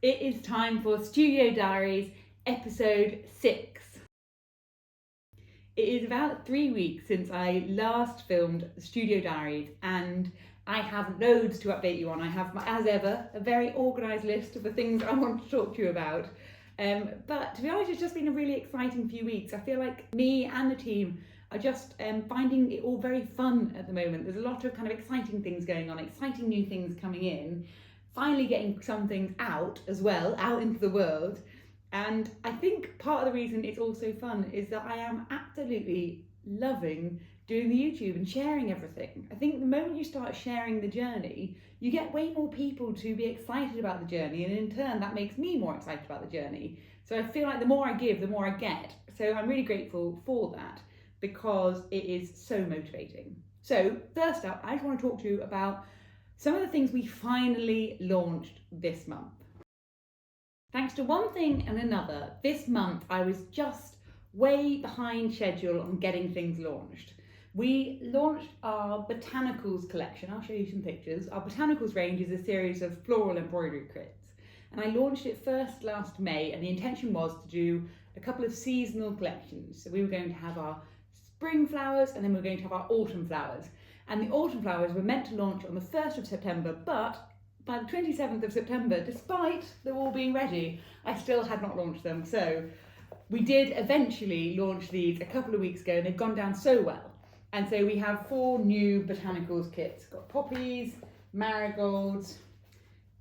It is time for Studio Diaries, episode 6. It is about 3 weeks since I last filmed Studio Diaries, and I have loads to update you on. I have, as ever, a very organised list of the things I want to talk to you about. But to be honest, it's just been a really exciting few weeks. I feel like me and the team are just finding it all very fun at the moment. There's a lot of kind of exciting things going on, exciting new things coming in, finally getting some things out as well, out into the world. And I think part of the reason it's all so fun is that I am absolutely loving doing the YouTube and sharing everything. I think the moment you start sharing the journey, you get way more people to be excited about the journey, and in turn that makes me more excited about the journey. So I feel like the more I give, the more I get. So I'm really grateful for that because it is so motivating. So first up, I just want to talk to you about some of the things we finally launched this month. Thanks to one thing and another, this month I was just way behind schedule on getting things launched. We launched our botanicals collection. I'll show you some pictures. Our botanicals range is a series of floral embroidery kits, and I launched it first last May, and the intention was to do a couple of seasonal collections. So we were going to have our spring flowers and then we were going to have our autumn flowers. And the autumn flowers were meant to launch on the 1st of September, but by the 27th of September, despite them all being ready, I still had not launched them. So we did eventually launch these a couple of weeks ago, and they've gone down so well. And so we have 4 new botanicals kits. Got poppies, marigolds,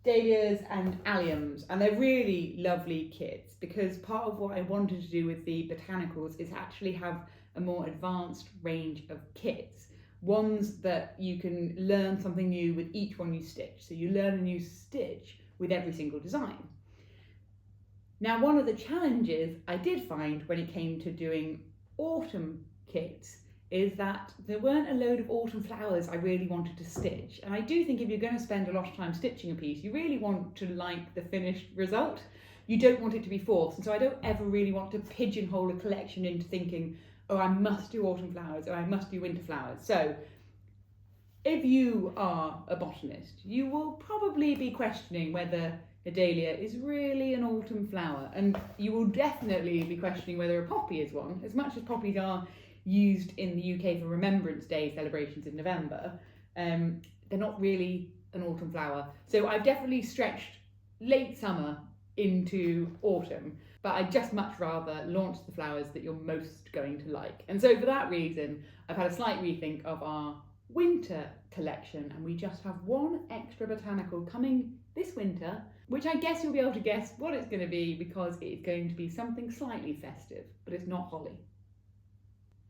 dahlias and alliums, and they're really lovely kits because part of what I wanted to do with the botanicals is actually have a more advanced range of kits. Ones that you can learn something new with each one you stitch. So you learn a new stitch with every single design. Now, one of the challenges I did find when it came to doing autumn kits is that there weren't a load of autumn flowers I really wanted to stitch. And I do think if you're going to spend a lot of time stitching a piece, you really want to like the finished result. You don't want it to be forced. And so I don't ever really want to pigeonhole a collection into thinking, oh, I must do autumn flowers, or I must do winter flowers. So if you are a botanist, you will probably be questioning whether a dahlia is really an autumn flower. And you will definitely be questioning whether a poppy is one. As much as poppies are used in the UK for Remembrance Day celebrations in November, they're not really an autumn flower. So I've definitely stretched late summer into autumn, but I'd just much rather launch the flowers that you're most going to like. And so for that reason, I've had a slight rethink of our winter collection, and we just have one extra botanical coming this winter, which I guess you'll be able to guess what it's going to be because it's going to be something slightly festive, but it's not holly.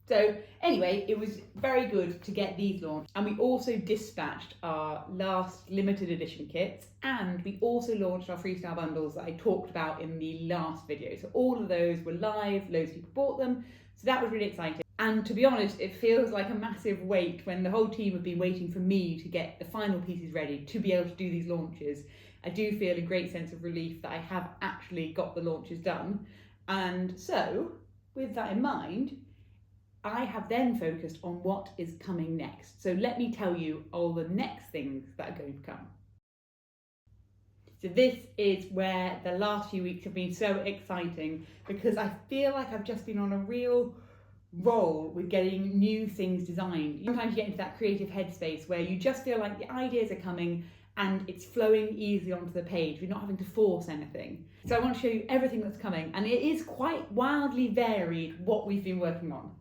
So anyway, it was very good to get these launched, and we also dispatched our last limited edition kits, and we also launched our Freestyle bundles that I talked about in the last video. So all of those were live, loads of people bought them, so that was really exciting. And to be honest, it feels like a massive wait when the whole team have been waiting for me to get the final pieces ready to be able to do these launches. I do feel a great sense of relief that I have actually got the launches done. And so, with that in mind, I have then focused on what is coming next. So let me tell you all the next things that are going to come. So this is where the last few weeks have been so exciting because I feel like I've just been on a real roll with getting new things designed. Sometimes you get into that creative headspace where you just feel like the ideas are coming and it's flowing easily onto the page. You're not having to force anything. So I want to show you everything that's coming, and it is quite wildly varied what we've been working on.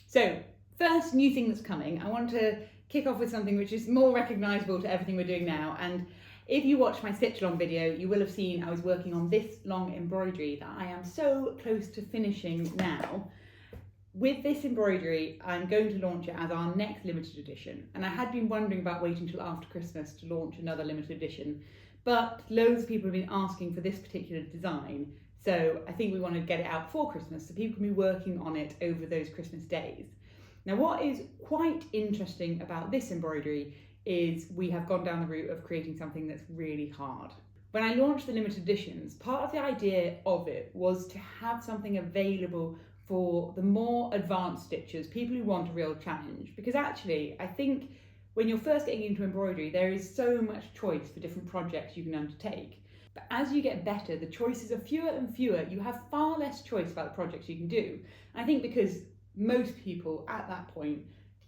So, first new thing that's coming, I want to kick off with something which is more recognisable to everything we're doing now. And if you watched my stitch along video, you will have seen I was working on this long embroidery that I am so close to finishing now. With this embroidery, I'm going to launch it as our next limited edition. And I had been wondering about waiting till after Christmas to launch another limited edition, but loads of people have been asking for this particular design. So I think we want to get it out for Christmas so people can be working on it over those Christmas days. Now, what is quite interesting about this embroidery is we have gone down the route of creating something that's really hard. When I launched the limited editions, part of the idea of it was to have something available for the more advanced stitchers, people who want a real challenge. Because actually, I think when you're first getting into embroidery, there is so much choice for different projects you can undertake. But as you get better, the choices are fewer and fewer. You have far less choice about the projects you can do. And I think because most people at that point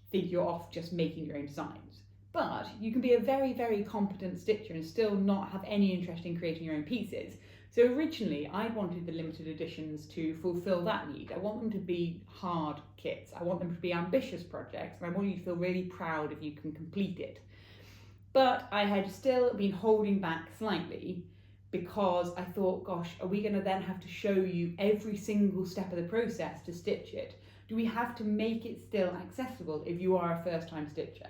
think you're off just making your own designs. But you can be a very, very competent stitcher and still not have any interest in creating your own pieces. So originally I wanted the limited editions to fulfill that need. I want them to be hard kits. I want them to be ambitious projects, and I want you to feel really proud if you can complete it. But I had still been holding back slightly because I thought, gosh, are we going to then have to show you every single step of the process to stitch it? Do we have to make it still accessible if you are a first-time stitcher?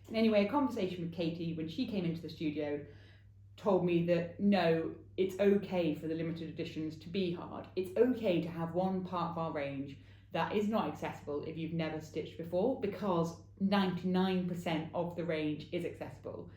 And anyway, a conversation with Katie when she came into the studio told me that no, it's okay for the limited editions to be hard. It's okay to have one part of our range that is not accessible if you've never stitched before, because 99% of the range is accessible.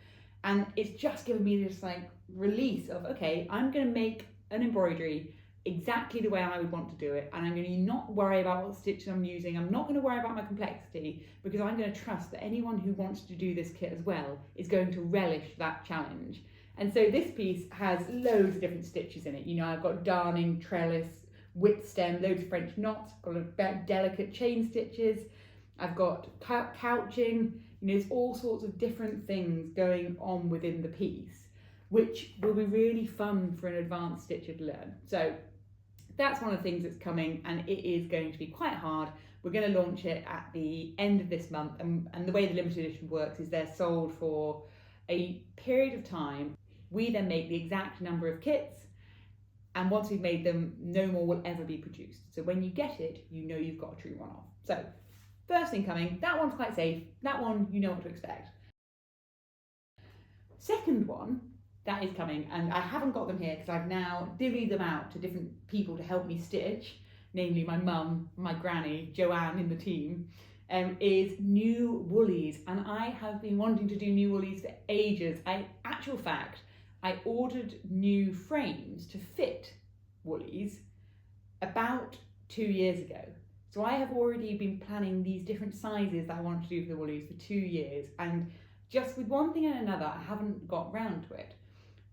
And it's just given me this like release of, okay, I'm going to make an embroidery exactly the way I would want to do it, and I'm going to not worry about what stitches I'm using. I'm not going to worry about my complexity, because I'm going to trust that anyone who wants to do this kit as well is going to relish that challenge. And so this piece has loads of different stitches in it. You know, I've got darning, trellis, whip stem, loads of French knots, got a delicate chain stitches, I've got couching, you know, there's all sorts of different things going on within the piece, which will be really fun for an advanced stitcher to learn. So that's one of the things that's coming, and it is going to be quite hard. We're going to launch it at the end of this month, and the way the limited edition works is they're sold for a period of time. We then make the exact number of kits, and once we've made them, no more will ever be produced. So when you get it, you know you've got a true one-off. So first thing coming, that one's quite safe. That one, you know what to expect. Second one, that is coming, and I haven't got them here because I've now divvied them out to different people to help me stitch, namely my mum, my granny, Joanne in the team, is new woolies. And I have been wanting to do new woolies for ages. Actual fact, I ordered new frames to fit woolies about 2 years ago. So I have already been planning these different sizes that I want to do for the woolies for 2 years, and just with one thing and another, I haven't got round to it.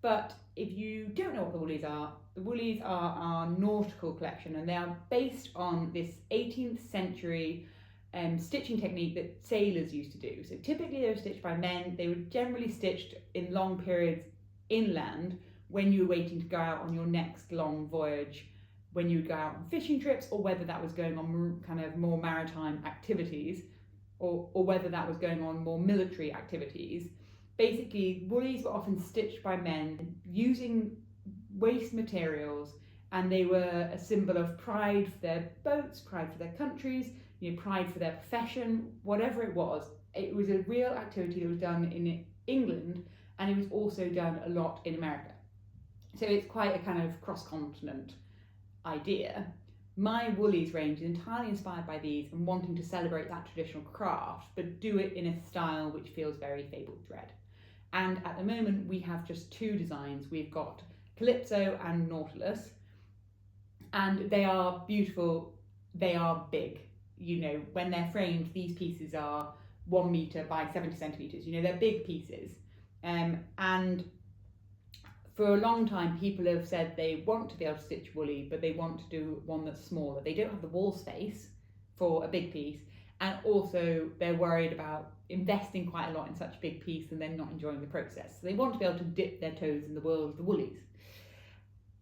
But if you don't know what the woolies are our nautical collection, and they are based on this 18th century stitching technique that sailors used to do. So typically they were stitched by men. They were generally stitched in long periods inland when you were waiting to go out on your next long voyage, when you would go out on fishing trips, or whether that was going on kind of more maritime activities, or whether that was going on more military activities. Basically, woolies were often stitched by men using waste materials, and they were a symbol of pride for their boats, pride for their countries, you know, pride for their profession, whatever it was. It was a real activity that was done in England, and it was also done a lot in America. So it's quite a kind of cross-continent idea. My woolies range is entirely inspired by these and wanting to celebrate that traditional craft, but do it in a style which feels very Fabled Thread. And at the moment we have just two designs. We've got Calypso and Nautilus, and they are beautiful. They are big. You know, when they're framed, these pieces are 1 metre by 70 centimetres. You know, they're big pieces. And for a long time, people have said they want to be able to stitch woolly, but they want to do one that's smaller. They don't have the wall space for a big piece, and also they're worried about investing quite a lot in such a big piece and then not enjoying the process. So they want to be able to dip their toes in the world of the woolies.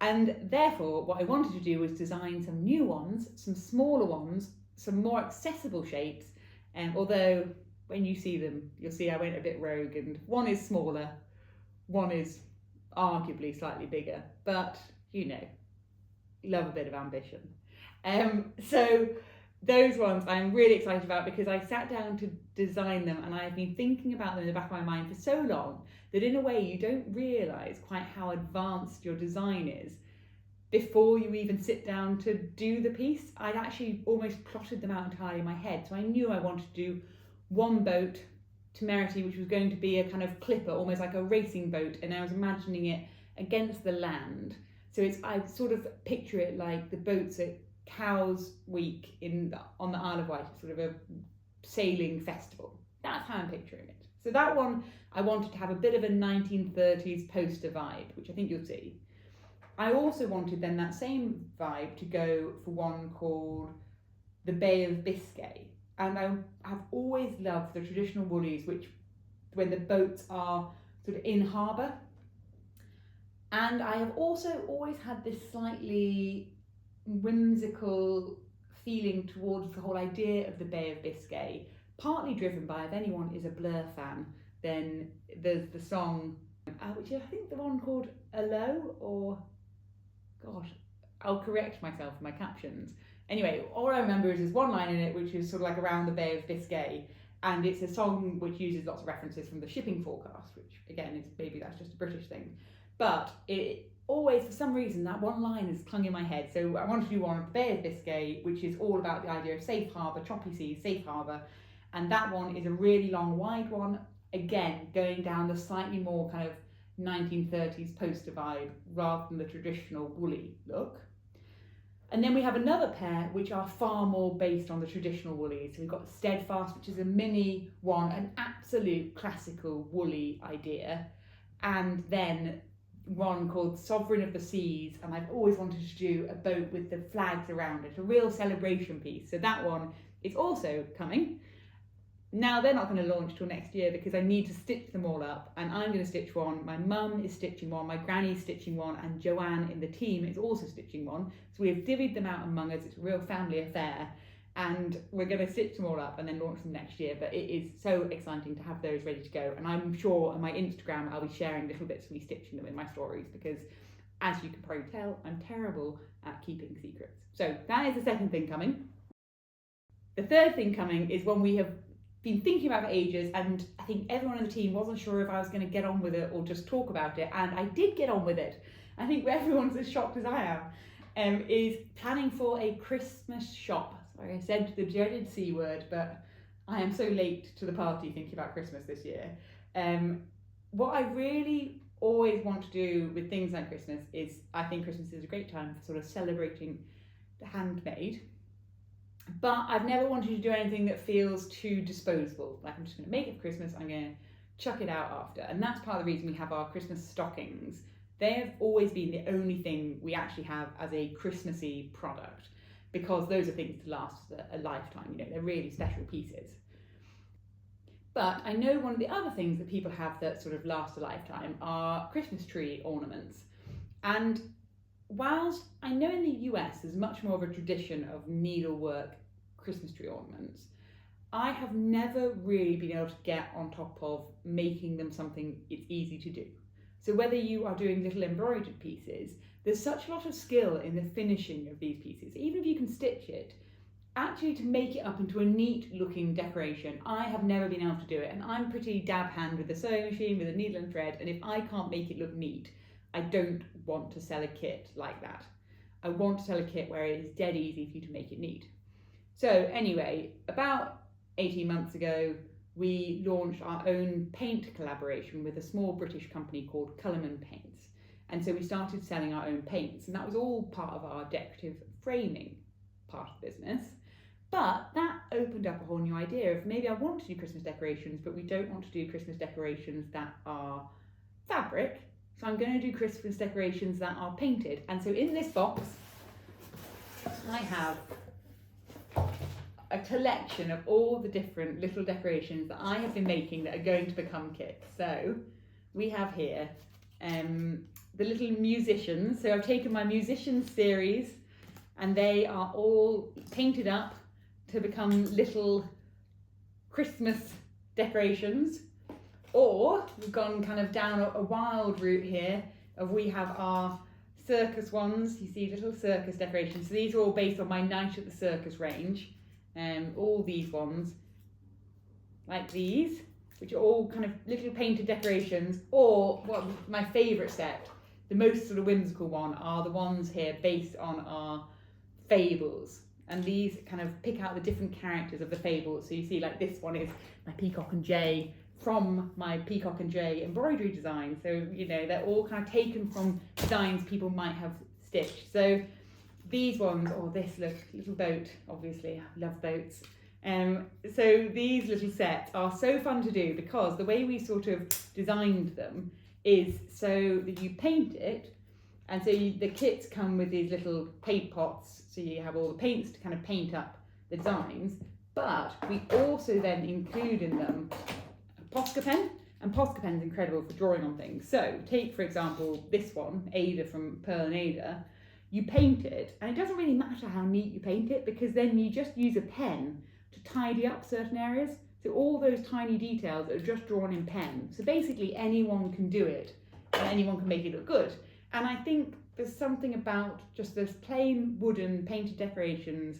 And therefore, what I wanted to do was design some new ones, some smaller ones, some more accessible shapes. Although when you see them, you'll see I went a bit rogue, and one is smaller, one is arguably slightly bigger, but you know, love a bit of ambition. So those ones I'm really excited about, because I sat down to design them and I've been thinking about them in the back of my mind for so long that in a way you don't realise quite how advanced your design is before you even sit down to do the piece. I'd actually almost plotted them out entirely in my head. So I knew I wanted to do one boat, Temerity, which was going to be a kind of clipper, almost like a racing boat, and I was imagining it against the land. So I sort of picture it like the boats at Cowes Week on the Isle of Wight, sort of a sailing festival. That's how I'm picturing it. So that one I wanted to have a bit of a 1930s poster vibe, which I think you'll see. I also wanted then that same vibe to go for one called the Bay of Biscay. And I have always loved the traditional woolies, which when the boats are sort of in harbour. And I have also always had this slightly whimsical feeling towards the whole idea of the Bay of Biscay, partly driven by, if anyone is a Blur fan, then there's the song, which is I think the one called Hello, or gosh, I'll correct myself in my captions. Anyway, all I remember is there's one line in it which is sort of like around the Bay of Biscay, and it's a song which uses lots of references from the shipping forecast, which again is maybe that's just a British thing. But it always, for some reason, that one line has clung in my head. So I want to do one of the Bay of Biscay, which is all about the idea of safe harbour, choppy seas, safe harbour. And that one is a really long, wide one. Again, going down the slightly more kind of 1930s poster vibe rather than the traditional woolly look. And then we have another pair which are far more based on the traditional woolies. So we've got Steadfast, which is a mini one, an absolute classical woolly idea. And then one called Sovereign of the Seas, and I've always wanted to do a boat with the flags around it, a real celebration piece. So that one is also coming. Now they're not going to launch till next year because I need to stitch them all up, and I'm going to stitch one, my mum is stitching one, my granny's stitching one, and Joanne in the team is also stitching one. So we have divvied them out among us, it's a real family affair, and we're going to stitch them all up and then launch them next year. But it is so exciting to have those ready to go, and I'm sure on my Instagram I'll be sharing little bits of me stitching them in my stories, because as you can probably tell, I'm terrible at keeping secrets. So that is the second thing coming. The third thing coming is one we have been thinking about for ages, and I think everyone in the team wasn't sure if I was going to get on with it or just talk about it, and I did get on with it. I think everyone's as shocked as I am, is planning for a Christmas shop. Sorry, I said the dreaded C word, but I am so late to the party thinking about Christmas this year. What I really always want to do with things like Christmas is, I think Christmas is a great time for sort of celebrating the handmade. But I've never wanted to do anything that feels too disposable. Like, I'm just going to make it for Christmas, I'm going to chuck it out after. And that's part of the reason we have our Christmas stockings. They have always been the only thing we actually have as a Christmassy product, because those are things to last a lifetime. You know, they're really special pieces. But I know one of the other things that people have that sort of last a lifetime are Christmas tree ornaments. And whilst I know in the US there's much more of a tradition of needlework Christmas tree ornaments, I have never really been able to get on top of making them something it's easy to do. So whether you are doing little embroidered pieces, there's such a lot of skill in the finishing of these pieces. Even if you can stitch it, actually to make it up into a neat looking decoration, I have never been able to do it. And I'm pretty dab hand with a sewing machine, with a needle and thread, and if I can't make it look neat, I don't want to sell a kit like that. I want to sell a kit where it is dead easy for you to make it neat. So anyway, about 18 months ago, we launched our own paint collaboration with a small British company called Colourman Paints. And so we started selling our own paints, and that was all part of our decorative framing part of the business. But that opened up a whole new idea of maybe I want to do Christmas decorations, but we don't want to do Christmas decorations that are fabric. So I'm going to do Christmas decorations that are painted. And so in this box, I have a collection of all the different little decorations that I have been making that are going to become kits. So we have here the little musicians. So I've taken my musicians series and they are all painted up to become little Christmas decorations. Or we've gone kind of down a wild route here of we have our circus ones. You see little circus decorations. So these are all based on my Night at the Circus range. All these ones, like these, which are all kind of little painted decorations. Or what my favourite set, the most sort of whimsical one, are the ones here based on our fables. And these kind of pick out the different characters of the fables. So you see, like this one is my Peacock and Jay from my Peacock and Jay embroidery design. So, you know, they're all kind of taken from designs people might have stitched. So these ones, oh, this little boat, obviously, I love boats. So these little sets are so fun to do because the way we sort of designed them is so that you paint it And so the kits come with these little paint pots, so you have all the paints to kind of paint up the designs, but we also then include in them a Posca pen, and Posca pen's incredible for drawing on things. So take, for example, this one, Ada from Pearl and Ada. You paint it, and it doesn't really matter how neat you paint it, because then you just use a pen to tidy up certain areas. So all those tiny details are just drawn in pen. So basically anyone can do it, and anyone can make it look good. And I think there's something about just those plain wooden painted decorations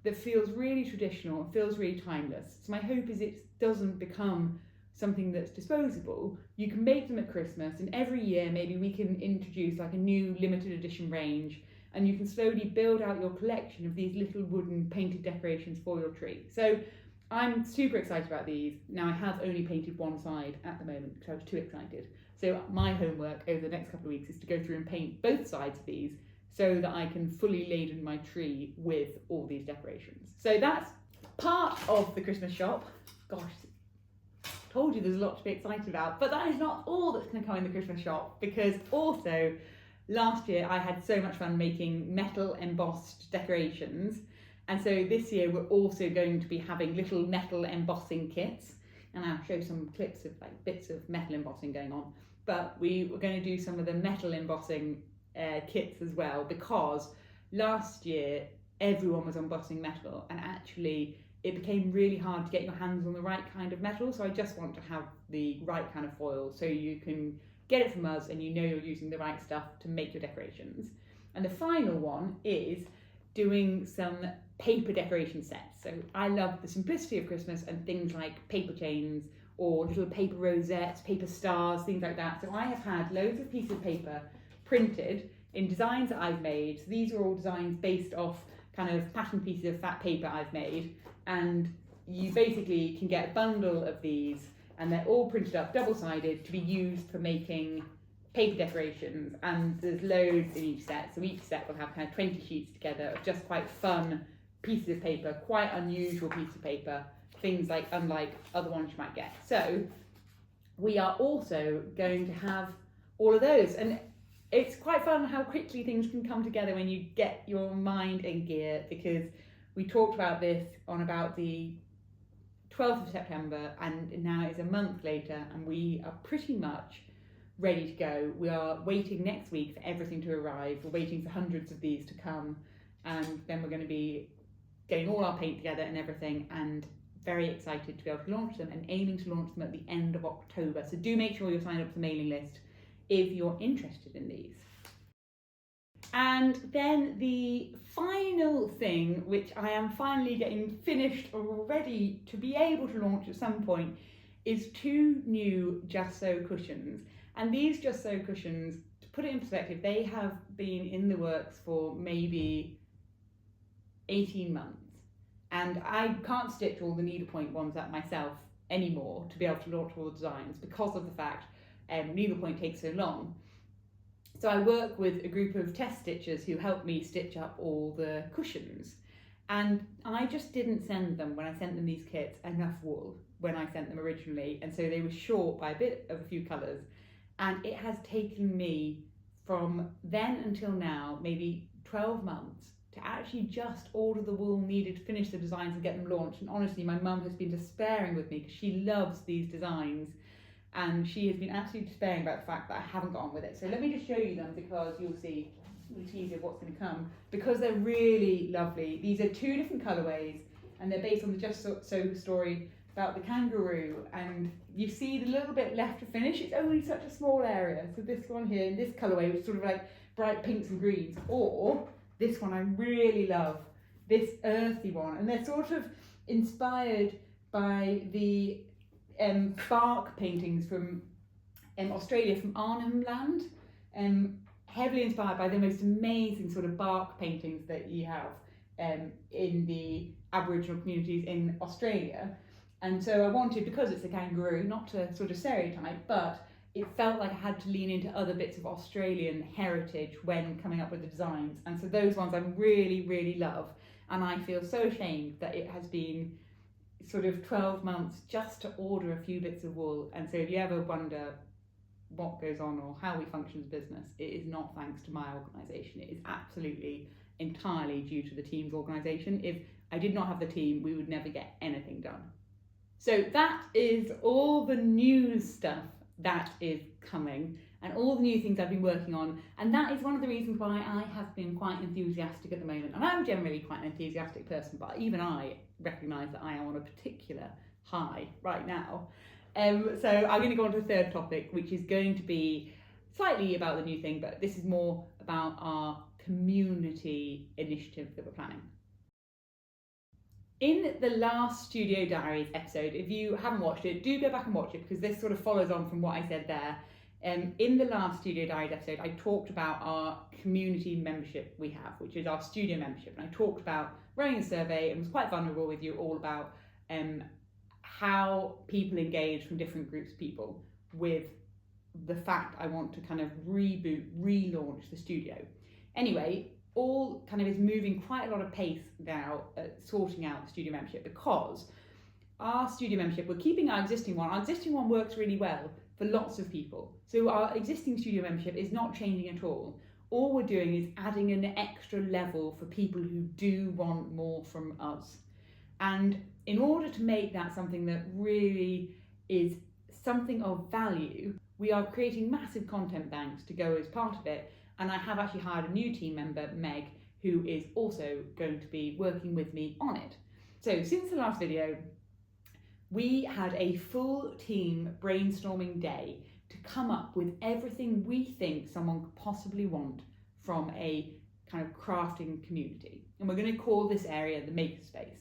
that feels really traditional and feels really timeless. So my hope is it doesn't become something that's disposable. You can make them at Christmas, and every year maybe we can introduce like a new limited edition range, and you can slowly build out your collection of these little wooden painted decorations for your tree. So I'm super excited about these. Now I have only painted one side at the moment because I was too excited. So my homework over the next couple of weeks is to go through and paint both sides of these so that I can fully laden my tree with all these decorations. So that's part of the Christmas shop. Gosh, told you there's a lot to be excited about, but that is not all that's going to come in the Christmas shop, because also last year I had so much fun making metal embossed decorations, and so this year we're also going to be having little metal embossing kits, and I'll show some clips of like bits of metal embossing going on, but we were going to do some of the metal embossing kits as well, because last year everyone was embossing metal, and actually it became really hard to get your hands on the right kind of metal. So I just want to have the right kind of foil so you can get it from us and you know you're using the right stuff to make your decorations. And the final one is doing some paper decoration sets. So I love the simplicity of Christmas and things like paper chains or little paper rosettes, paper stars, things like that. So I have had loads of pieces of paper printed in designs that I've made. So these are all designs based off kind of pattern pieces of fat paper I've made, and you basically can get a bundle of these, and they're all printed up double-sided to be used for making paper decorations, and there's loads in each set. So each set will have kind of 20 sheets together of just quite fun pieces of paper, quite unusual pieces of paper, things like unlike other ones you might get. So we are also going to have all of those, and it's quite fun how quickly things can come together when you get your mind in gear, because we talked about this on about the 12th of September, and now it's a month later and we are pretty much ready to go. We are waiting next week for everything to arrive. We're waiting for hundreds of these to come, and then we're going to be getting all our paint together and everything, and very excited to be able to launch them, and aiming to launch them at the end of October. So do make sure you're signed up to the mailing list if you're interested in these. And then the final thing, which I am finally getting finished or ready to be able to launch at some point, is 2 new Just So cushions. And these Just So cushions, to put it in perspective, they have been in the works for maybe 18 months. And I can't stitch all the needlepoint ones up myself anymore to be able to launch all the designs because of the fact needlepoint takes so long. So I work with a group of test stitchers who help me stitch up all the cushions, and I just didn't send them, when I sent them these kits, enough wool when I sent them originally, and so they were short by a few colours, and it has taken me from then until now maybe 12 months to actually just order the wool needed to finish the designs and get them launched. And honestly, my mum has been despairing with me because she loves these designs, and she has been absolutely despairing about the fact that I haven't got on with it. So let me just show you them, because you'll see a teaser of what's going to come, because they're really lovely. These are 2 different colourways, and they're based on the Just So story about the kangaroo, and you see the little bit left to finish. It's only such a small area. So this one here in this colourway, which is sort of like bright pinks and greens, or this one I really love, this earthy one, and they're sort of inspired by the bark paintings from Australia, from Arnhem Land, heavily inspired by the most amazing sort of bark paintings that you have in the Aboriginal communities in Australia. And so I wanted, because it's a kangaroo, not to sort of stereotype, but it felt like I had to lean into other bits of Australian heritage when coming up with the designs. And so those ones I really, really love, and I feel so ashamed that it has been sort of 12 months just to order a few bits of wool. And so if you ever wonder what goes on or how we function as a business, it is not thanks to my organisation. It is absolutely entirely due to the team's organisation. If I did not have the team, we would never get anything done. So that is all the news stuff that is coming and all the new things I've been working on, and that is one of the reasons why I have been quite enthusiastic at the moment. And I'm generally quite an enthusiastic person, but even I recognise that I am on a particular high right now. So I'm going to go on to the third topic, which is going to be slightly about the new thing, but this is more about our community initiative that we're planning. In the last Studio Diaries episode, if you haven't watched it, do go back and watch it, because this sort of follows on from what I said there. In the last Studio Diaries episode, I talked about our community membership we have, which is our studio membership. And I talked about running a survey and was quite vulnerable with you all about how people engage from different groups of people with the fact I want to kind of relaunch the studio. Anyway, all kind of is moving quite a lot of pace now at sorting out the studio membership, because our studio membership, we're keeping our existing one. Our existing one works really well for lots of people. So our existing studio membership is not changing at all. All we're doing is adding an extra level for people who do want more from us. And in order to make that something that really is something of value, we are creating massive content banks to go as part of it. And I have actually hired a new team member, Meg, who is also going to be working with me on it. So since the last video, we had a full team brainstorming day to come up with everything we think someone could possibly want from a kind of crafting community. And we're going to call this area the makerspace.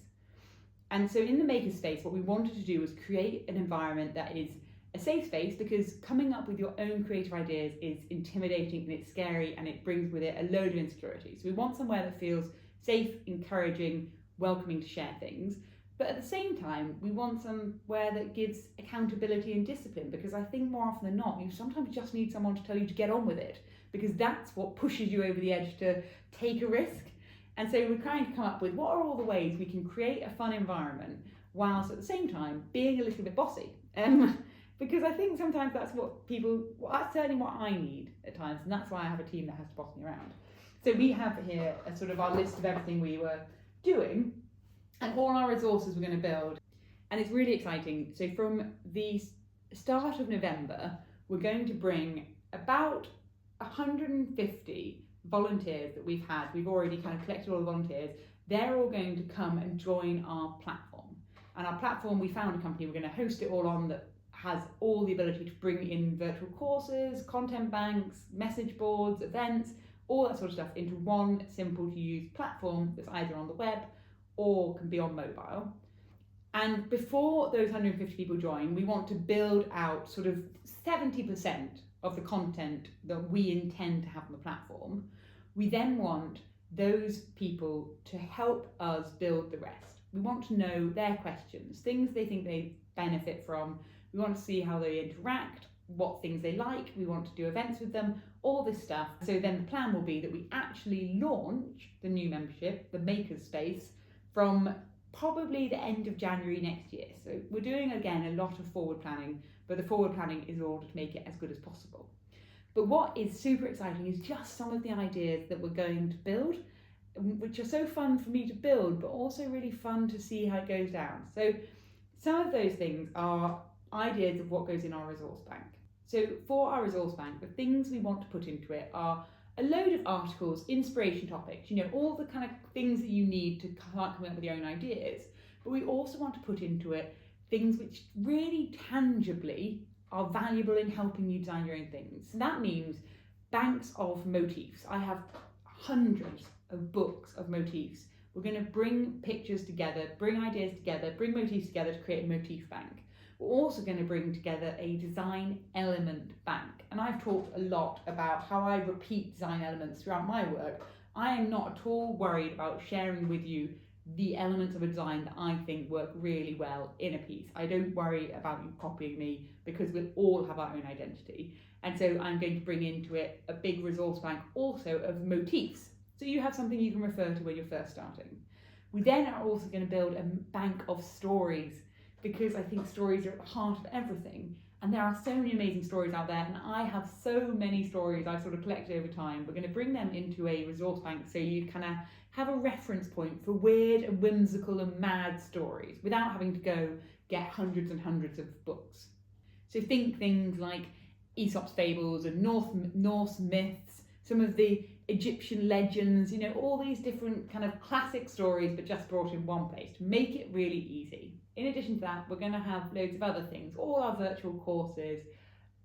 And so in the makerspace, what we wanted to do was create an environment that is a safe space, because coming up with your own creative ideas is intimidating and it's scary and it brings with it a load of insecurity. So we want somewhere that feels safe, encouraging, welcoming to share things. But at the same time, we want somewhere that gives accountability and discipline, because I think more often than not, you sometimes just need someone to tell you to get on with it, because that's what pushes you over the edge to take a risk. And so we're trying to come up with what are all the ways we can create a fun environment whilst at the same time being a little bit bossy. Because I think sometimes that's that's certainly what I need at times, and that's why I have a team that has to boss me around. So we have here a sort of our list of everything we were doing and all our resources we're going to build. And it's really exciting. So from the start of November, we're going to bring about 150 volunteers that we've had. We've already kind of collected all the volunteers. They're all going to come and join our platform. And our platform, we found a company we're going to host it all on that has all the ability to bring in virtual courses, content banks, message boards, events, all that sort of stuff into one simple to use platform that's either on the web or can be on mobile. And before those 150 people join, we want to build out sort of 70% of the content that we intend to have on the platform. We then want those people to help us build the rest. We want to know their questions, things they think they benefit from. We want to see how they interact, what things they like. We want to do events with them, all this stuff. So then the plan will be that we actually launch the new membership, the Makerspace, from probably the end of January next year. So we're doing, again, a lot of forward planning, but the forward planning is in order to make it as good as possible. But what is super exciting is just some of the ideas that we're going to build, which are so fun for me to build, but also really fun to see how it goes down. So some of those things are ideas of what goes in our resource bank. So for our resource bank, the things we want to put into it are a load of articles, inspiration topics, all the kind of things that you need to start coming up with your own ideas. But we also want to put into it things which really tangibly are valuable in helping you design your own things. So that means banks of motifs. I have hundreds of books of motifs. We're going to bring pictures together, bring ideas together, bring motifs together to create a motif bank. We're also going to bring together a design element bank. And I've talked a lot about how I repeat design elements throughout my work. I am not at all worried about sharing with you the elements of a design that I think work really well in a piece. I don't worry about you copying me, because we'll all have our own identity. And so I'm going to bring into it a big resource bank also of motifs. So you have something you can refer to when you're first starting. We then are also going to build a bank of stories, because I think stories are at the heart of everything. And there are so many amazing stories out there, and I have so many stories I've sort of collected over time. We're going to bring them into a resource bank so you kind of have a reference point for weird and whimsical and mad stories without having to go get hundreds and hundreds of books. So think things like Aesop's fables and Norse myths, some of the Egyptian legends, you know, all these different kind of classic stories, but just brought in one place to make it really easy. In addition to that, we're going to have loads of other things, all our virtual courses,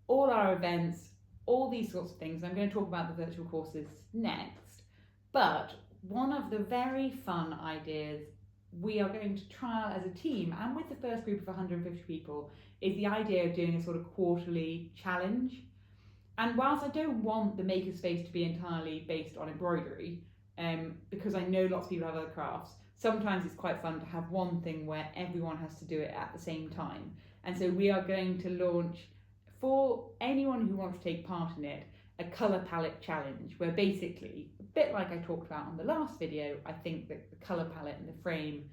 all our events, all these sorts of things. I'm going to talk about the virtual courses next. But one of the very fun ideas we are going to trial as a team, and with the first group of 150 people, is the idea of doing a sort of quarterly challenge. And whilst I don't want the makerspace to be entirely based on embroidery, because I know lots of people have other crafts, sometimes it's quite fun to have one thing where everyone has to do it at the same time. And so we are going to launch, for anyone who wants to take part in it, a colour palette challenge, where basically, a bit like I talked about on the last video, I think that the colour palette and the frame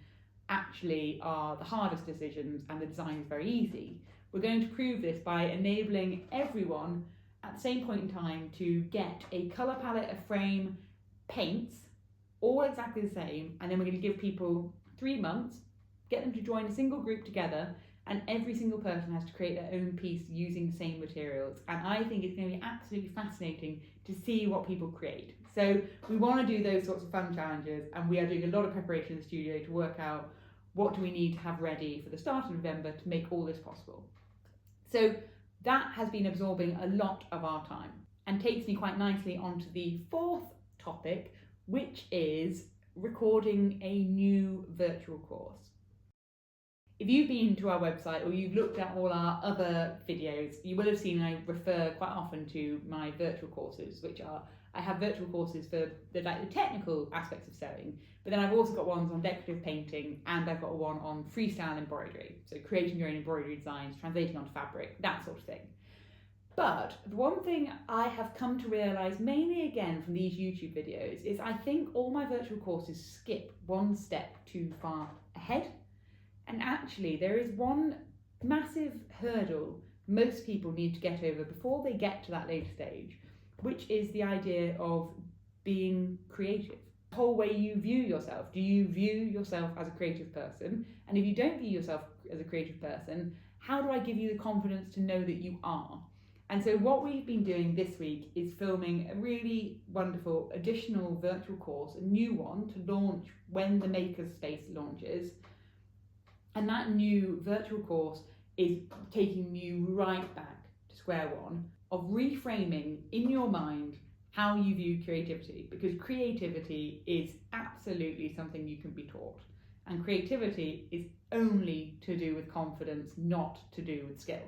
actually are the hardest decisions and the design is very easy. We're going to prove this by enabling everyone at the same point in time to get a colour palette, a frame, paints, all exactly the same, and then we're going to give people 3 months, get them to join a single group together, and every single person has to create their own piece using the same materials. And I think it's going to be absolutely fascinating to see what people create. So we want to do those sorts of fun challenges, and we are doing a lot of preparation in the studio to work out what do we need to have ready for the start of November to make all this possible. So that has been absorbing a lot of our time and takes me quite nicely onto the fourth topic, which is recording a new virtual course. If you've been to our website or you've looked at all our other videos, you will have seen I refer quite often to my virtual courses, which are, I have virtual courses for the technical aspects of sewing, but then I've also got ones on decorative painting, and I've got one on freestyle embroidery, so creating your own embroidery designs, translating onto fabric, that sort of thing. But the one thing I have come to realise, mainly again from these YouTube videos, is I think all my virtual courses skip one step too far ahead. And actually, there is one massive hurdle most people need to get over before they get to that later stage, which is the idea of being creative. The whole way you view yourself. Do you view yourself as a creative person? And if you don't view yourself as a creative person, how do I give you the confidence to know that you are? And so what we've been doing this week is filming a really wonderful additional virtual course, a new one to launch when the Makerspace launches. And that new virtual course is taking you right back to square one of reframing in your mind how you view creativity, because creativity is absolutely something you can be taught. And creativity is only to do with confidence, not to do with skill.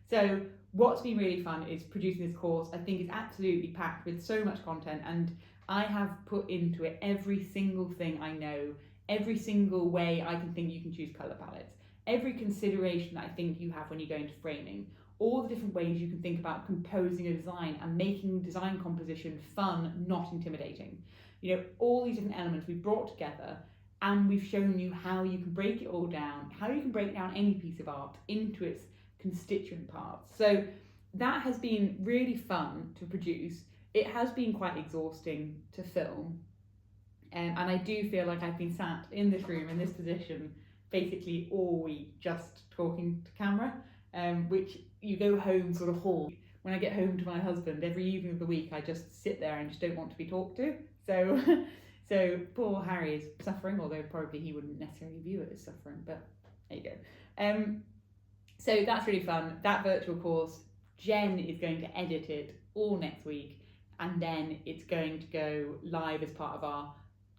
So what's been really fun is producing this course. I think it's absolutely packed with so much content, and I have put into it every single thing I know, every single way I can think you can choose colour palettes, every consideration that I think you have when you go into framing, all the different ways you can think about composing a design and making design composition fun, not intimidating. You know, all these different elements we've brought together, and we've shown you how you can break it all down, how you can break down any piece of art into its constituent parts. So that has been really fun to produce. It has been quite exhausting to film. And I do feel like I've been sat in this room, in this position, basically all week just talking to camera, which you go home sort of whole. When I get home to my husband, every evening of the week, I just sit there and just don't want to be talked to. So poor Harry is suffering, although probably he wouldn't necessarily view it as suffering, but there you go. So that's really fun. That virtual course, Jen is going to edit it all next week, and then it's going to go live as part of our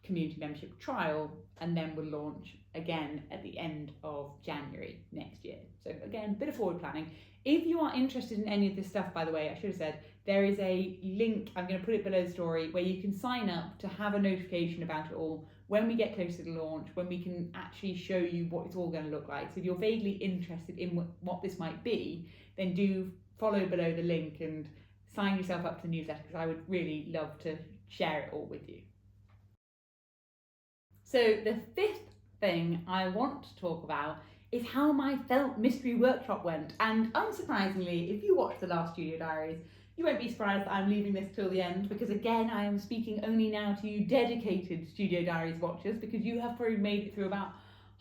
community membership trial, and then we'll launch again at the end of January next year. So again, a bit of forward planning. If you are interested in any of this stuff, by the way, I should have said, there is a link, I'm going to put it below the story, where you can sign up to have a notification about it all when we get closer to launch, when we can actually show you what it's all going to look like. So if you're vaguely interested in what this might be, then do follow below the link and sign yourself up to the newsletter, because I would really love to share it all with you. So the fifth thing I want to talk about is how my felt mystery workshop went. And unsurprisingly, if you watch the last Studio Diaries, you won't be surprised that I'm leaving this till the end, because again, I am speaking only now to you dedicated Studio Diaries watchers, because you have probably made it through about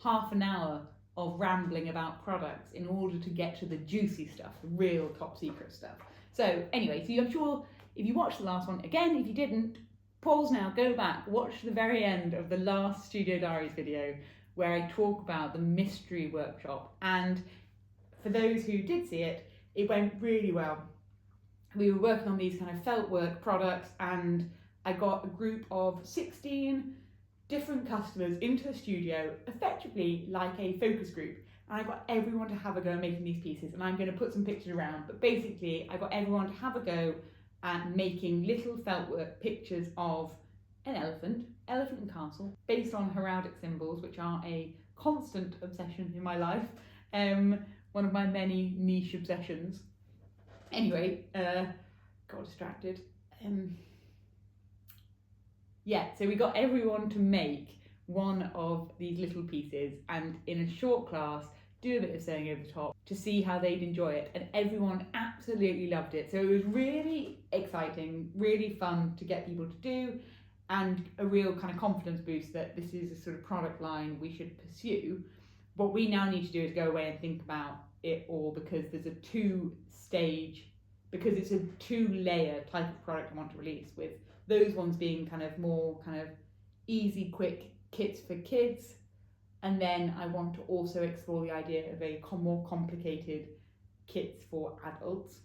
half an hour of rambling about products in order to get to the juicy stuff, the real top secret stuff. So anyway, so I'm sure if you watched the last one, again, if you didn't, pause now, go back, watch the very end of the last Studio Diaries video where I talk about the mystery workshop. And for those who did see it, it went really well. We were working on these kind of felt work products, and I got a group of 16 different customers into a studio, effectively like a focus group. And I got everyone to have a go at making these pieces, and I'm going to put some pictures around, but basically I got everyone to have a go at making little felt work pictures of an elephant and castle, based on heraldic symbols, which are a constant obsession in my life, one of my many niche obsessions. Anyway, got distracted. Yeah, so we got everyone to make one of these little pieces, and in a short class do a bit of sewing over the top to see how they'd enjoy it, and everyone absolutely loved it. So it was really exciting, really fun to get people to do, and a real kind of confidence boost that this is a sort of product line we should pursue. What we now need to do is go away and think about it all, because there's a it's a two-layer type of product I want to release, with those ones being kind of more kind of easy, quick kits for kids. And then I want to also explore the idea of a more complicated kits for adults,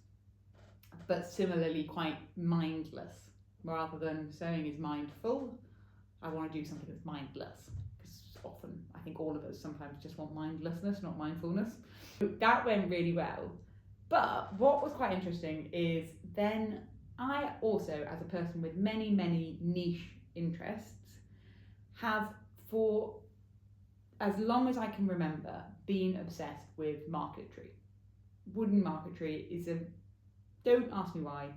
but similarly quite mindless. Rather than sewing is mindful, I want to do something that's mindless, because often I think all of us sometimes just want mindlessness, not mindfulness. That went really well. But what was quite interesting is then I also, as a person with many, many niche interests, have for as long as I can remember been obsessed with marquetry. Wooden marquetry is don't ask me why,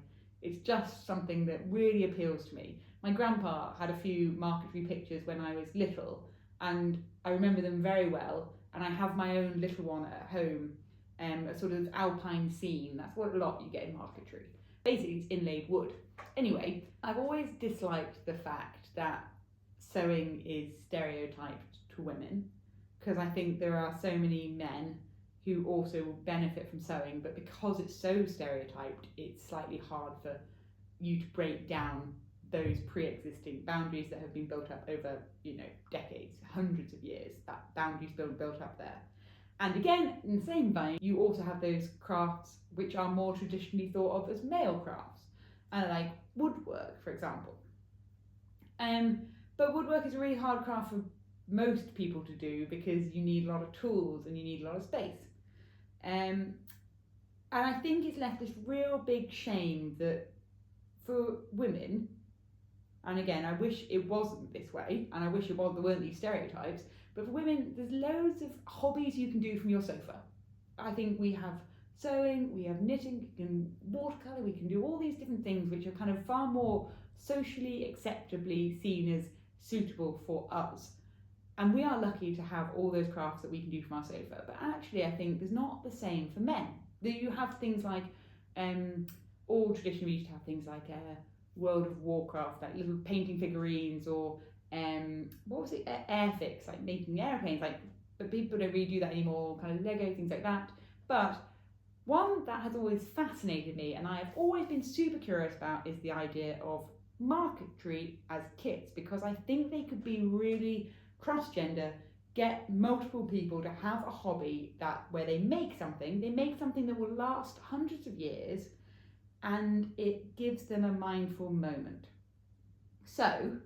it's just something that really appeals to me. My grandpa had a few marquetry pictures when I was little, and I remember them very well, and I have my own little one at home, a sort of alpine scene. That's what a lot you get in marquetry. Basically, it's inlaid wood. Anyway, I've always disliked the fact that sewing is stereotyped to women, because I think there are so many men who also benefit from sewing, but because it's so stereotyped, it's slightly hard for you to break down those pre-existing boundaries that have been built up over, decades, hundreds of years, that boundaries built up there. And again, in the same vein, you also have those crafts which are more traditionally thought of as male crafts, like woodwork, for example. But woodwork is a really hard craft for most people to do, because you need a lot of tools and you need a lot of space. And I think it's left this real big shame that for women, and again, I wish it wasn't this way, and I wish there weren't these stereotypes, but for women, there's loads of hobbies you can do from your sofa. I think we have sewing, we have knitting, we can watercolour, we can do all these different things which are kind of far more socially acceptably seen as suitable for us. And we are lucky to have all those crafts that we can do from our sofa. But actually, I think there's not the same for men. You have things like, all traditionally we used to have things like World of Warcraft, like little painting figurines, or airfix, like making airplanes. But people don't really do that anymore, kind of Lego, things like that. But one that has always fascinated me, and I have always been super curious about, is the idea of marquetry as kits, because I think they could be really cross-gender, get multiple people to have a hobby where they make something that will last hundreds of years, and it gives them a mindful moment. So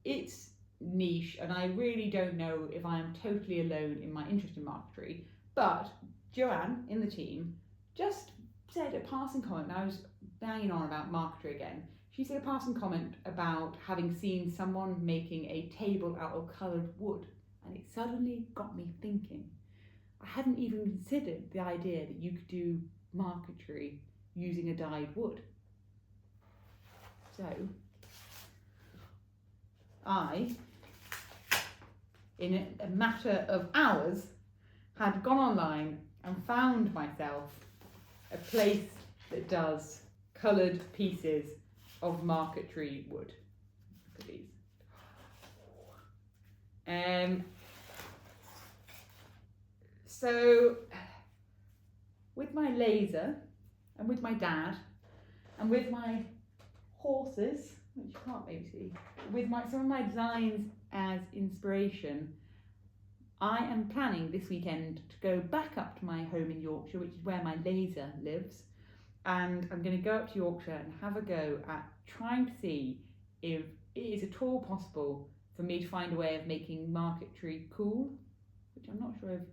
it's niche, and I really don't know if I am totally alone in my interest in marquetry, but Joanne in the team just said a passing comment, and I was banging on about marquetry again. She said a passing comment about having seen someone making a table out of coloured wood, and it suddenly got me thinking. I hadn't even considered the idea that you could do marquetry using a dyed wood. So I, in a matter of hours, had gone online and found myself a place that does coloured pieces of marquetry wood. Look at these. So with my laser and with my dad and with my horses, which you can't maybe see, with some of my designs as inspiration, I am planning this weekend to go back up to my home in Yorkshire, which is where my laser lives, and I'm going to go up to Yorkshire and have a go at trying to see if it is at all possible for me to find a way of making marquetry cool, which I'm not sure if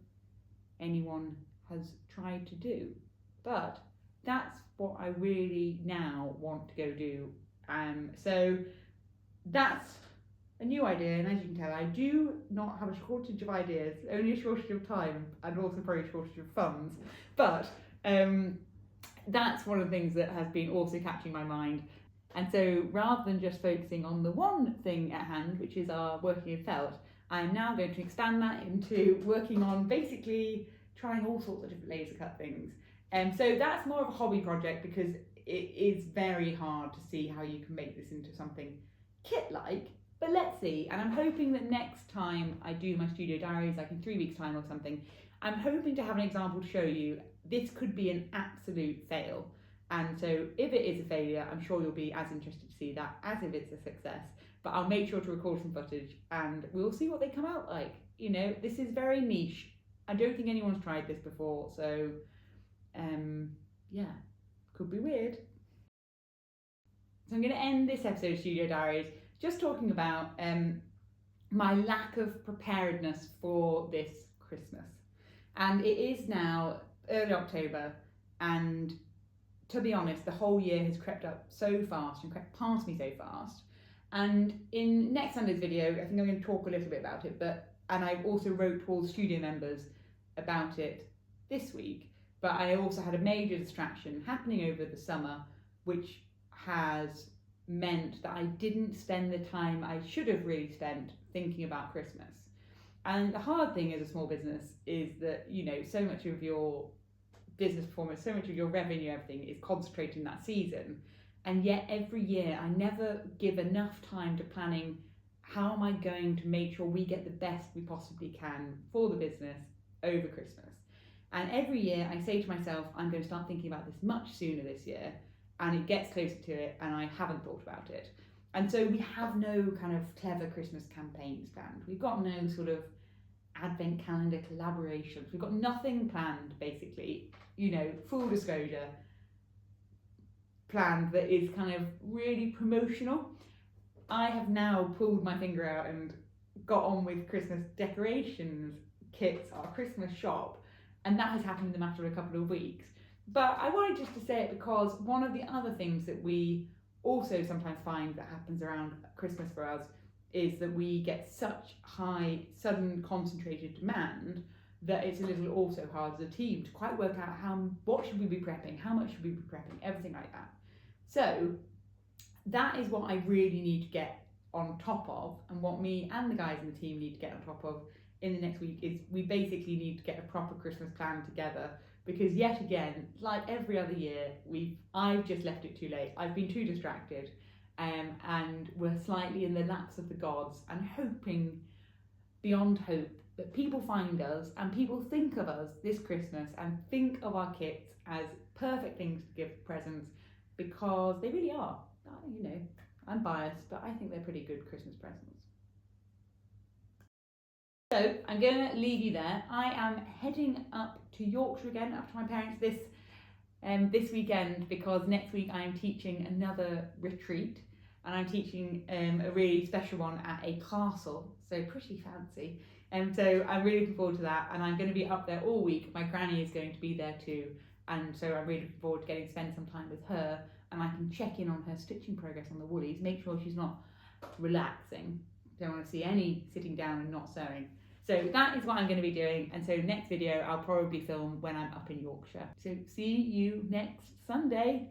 anyone has tried to do, but that's what I really now want to go do. So that's a new idea, and as you can tell, I do not have a shortage of ideas, only a shortage of time and also probably a shortage of funds, but that's one of the things that has been also catching my mind. And so rather than just focusing on the one thing at hand, which is our working in felt, I'm now going to expand that into working on basically trying all sorts of different laser cut things. So that's more of a hobby project because it is very hard to see how you can make this into something kit-like, but let's see. And I'm hoping that next time I do my studio diaries, like in 3 weeks' time or something, I'm hoping to have an example to show you. This could be an absolute fail. And so if it is a failure, I'm sure you'll be as interested to see that as if it's a success. But I'll make sure to record some footage and we'll see what they come out like. You know, this is very niche. I don't think anyone's tried this before, so yeah, could be weird. So I'm going to end this episode of Studio Diaries just talking about my lack of preparedness for this Christmas. And it is now early October, and to be honest, the whole year has crept up so fast and crept past me so fast. And in next Sunday's video, I think I'm going to talk a little bit about it, and I also wrote to all the studio members about it this week, but I also had a major distraction happening over the summer, which has meant that I didn't spend the time I should have really spent thinking about Christmas. And the hard thing as a small business is that, you know, so much of your business performance, so much of your revenue, everything is concentrated in that season. And yet every year I never give enough time to planning how am I going to make sure we get the best we possibly can for the business over Christmas. And every year I say to myself, I'm going to start thinking about this much sooner this year, and it gets closer to it and I haven't thought about it. And so we have no kind of clever Christmas campaigns planned. We've got no sort of advent calendar collaborations. We've got nothing planned, basically, you know, full disclosure, planned that is kind of really promotional. I have now pulled my finger out and got on with Christmas decorations kits, our Christmas shop, and that has happened in the matter of a couple of weeks. But I wanted just to say it because one of the other things that we also sometimes find that happens around Christmas for us is that we get such high, sudden, concentrated demand that it's a little also hard as a team to quite work out what should we be prepping, how much should we be prepping, everything like that. So that is what I really need to get on top of, and what me and the guys in the team need to get on top of in the next week is we basically need to get a proper Christmas plan together, because yet again, like every other year, I've just left it too late. I've been too distracted, and we're slightly in the laps of the gods and hoping beyond hope that people find us and people think of us this Christmas and think of our kits as perfect things to give presents, because they really are. You know, I'm biased, but I think they're pretty good Christmas presents. So I'm going to leave you there. I am heading up to Yorkshire again, up to my parents this weekend, because next week I am teaching another retreat, and I'm teaching a really special one at a castle, so pretty fancy. And so I'm really looking forward to that, and I'm going to be up there all week. My granny is going to be there too, and so I'm really looking forward to getting to spend some time with her, and I can check in on her stitching progress on the woolies, make sure she's not relaxing. Don't want to see any sitting down and not sewing. So that is what I'm going to be doing, and so next video I'll probably film when I'm up in Yorkshire. So see you next Sunday.